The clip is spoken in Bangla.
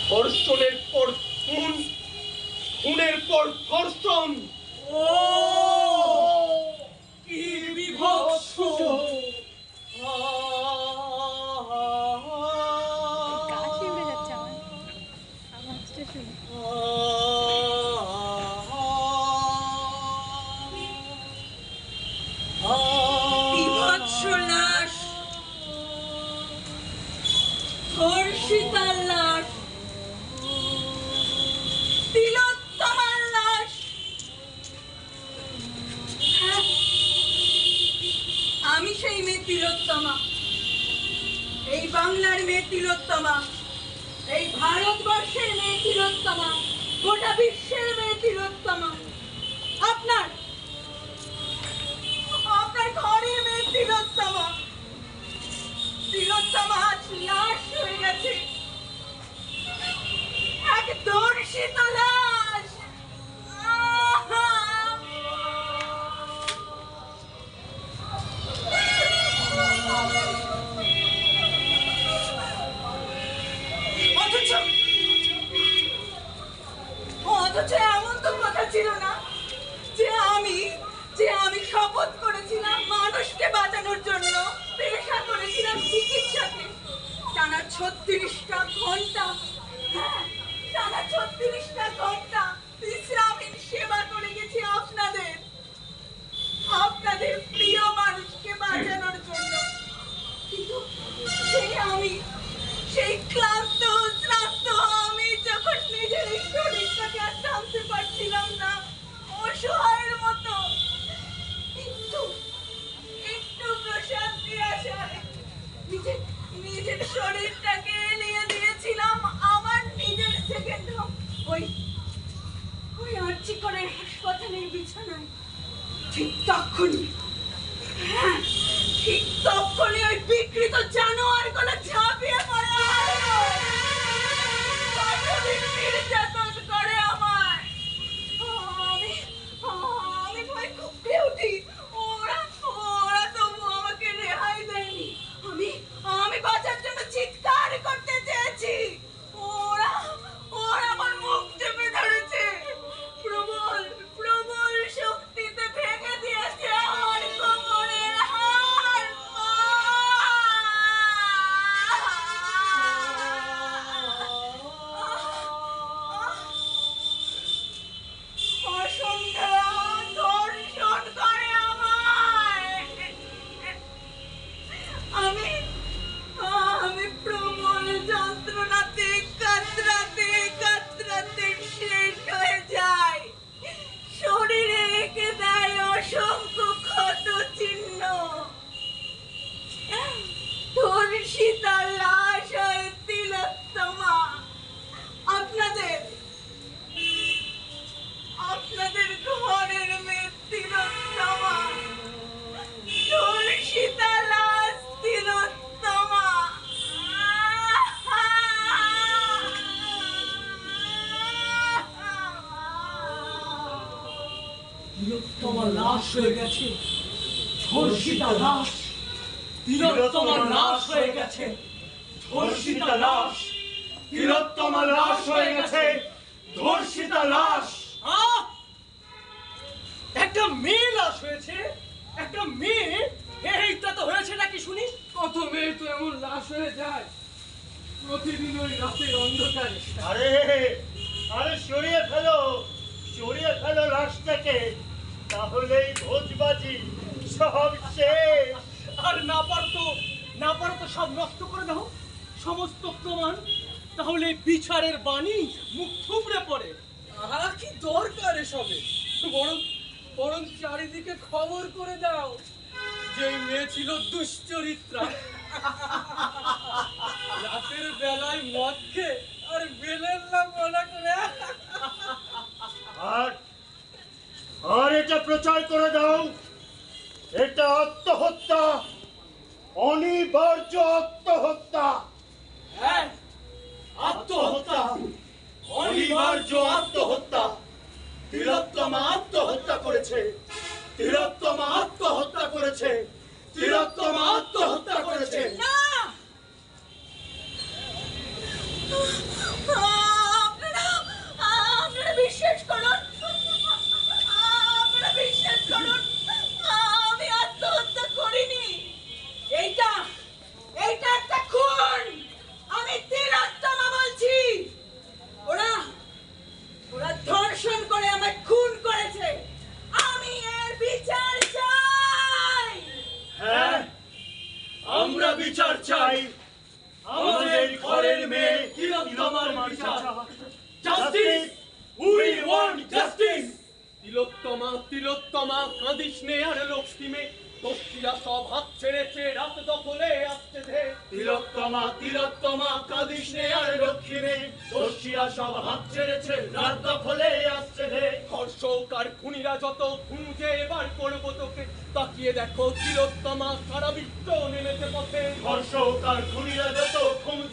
ধর্ষণের পর খুন, খুনের পর ধর্ষণ। ও কি বিভৎস! কাশি উড়ে যাচ্ছে আমার আওয়াজটা শুনে। বিভৎস লাশ, ধর্ষিতার লাশ, তিলোত্তমার লাশ। হ্যাঁ, আমি সেই মেয়ে তিলোত্তমা, এই বাংলার মেয়ে তিলোত্তমা, এই ভারতবর্ষের মেয়ে তিলোত্তমা, গোটা বিশ্বের মেয়ে তিলোত্তমা। আপনার আপনার ঘরের মেয়ে তিলোত্তমা। তিলোত্তমা আজ লাশ হয়ে গেছে, এক ধর্ষিত লাশ। অথচ এমন তো কথা ছিল না যে আমি শপথ করেছিলাম মানুষকে বাঁচানোর জন্য, পেশা করেছিলাম চিকিৎসাকে। টানা 36টা ঘন্টা, হ্যাঁ, টানা 36টা ঘন্টা বিশ্রামহীন সেবা করে গেছি আপনাদের প্রিয় মানুষকে বাঁচানোর জন্য। কিন্তু সেই ক্লান্ত শ্রান্ত আমি যখন নিজের এই শরীরটাকে আর টানতে পারছিলাম না, অসহায়ের মতো একটু প্রশান্তি আসায় নিজের শরীরটাকে নিয়ে দিয়েছিলাম আমার নিজের সেকেন্ড হোম, ওই আর্চিকরের হাসপাতালের বিছানায়। ঠিক তখনই, হ্যাঁ, ঠিক তখনই ওই বিকৃত জানোয়ার গুলো ঝাঁপিয়ে পড়ে নির্যাতন করে আমায়। আমি ভয় কুঁকড়ে উঠি। ওরা তবু আমাকে রেহাই দেয়নি। আমি বাঁচার জন্য চিৎকার করতে চেয়েছি। ওরা আমার মুখ চেপে ধরেছে, প্রবল শক্তিতে ভেঙে দিয়েছে আমার কোমরের হাড়। অসংখ্য ধর্ষণ করে আমায়। আমি প্রবল যন্ত্রণাতে কাতরাতে শেষ হয়ে যাই। শরীরে এঁকে দেয় অসংখ্য ক্ষত চিহ্ন। ধর্ষিতা লাশ হয়ে তিলোত্তমা আপনাদের ঘরের মেয়ে তিলোত্তমা, ধর্ষিতা লাশ তিলোত্তমা। তিলোত্তমা লাশ হয়ে গেছে, ধর্ষিতা লাশ। তিলোত্তমা লাশ হয়ে গেছে, ধর্ষিতা লাশ। তিলোত্তমা লাশ হয়ে গেছে, ধর্ষিতা লাশ। একটা মেয়ে লাশ হয়েছে, একটা মেয়ে। এইটা তো হয়েছে নাকি শুনি? কত মেয়ে তো এমন লাশ হয়ে যায় প্রতিদিন ওই রাতের অন্ধকারে। আরে সরিয়ে ফেলো লাশটাকে, তাহলেই ভোজবাজি সব শেষ। আর না পারতো সব নষ্ট করে দাও, সমস্ত প্রমাণ। তাহলে বিচারের বাণী মুখ থুবড়ে পড়ে। কি দরকার এসবে? বরং চারিদিকে খবর করে দাও যে মেয়ে ছিল দুশ্চরিত্রা, রাতের বেলায় মদ খেয়ে আর বেলের নাম মনে করে। আর এটা প্রচার করে দাও, এটা আত্মহত্যা, অনিবার্য আত্মহত্যা। হ্যাঁ, আত্মহত্যা, অনিবার্য আত্মহত্যা। তিলোত্তমা আত্মহত্যা করেছে, তিলোত্তমা আত্মহত্যা করেছে, তিলোত্তমা আত্মহত্যা করেছে। তিলোত্তমা কাঁদিস নে আর রক্ষী নে, দোষীরা সব হাত ছেড়েছে, রাত দখলে আসছে রে। ধর্ষক আর খুনিরা যত খুঁজে এবার করবো তোকে, তাকিয়ে দেখো তিলোত্তমা কারাবৃত্ত নেমেছে পথে। ধর্ষক আর খুনিরা যত খুঁজে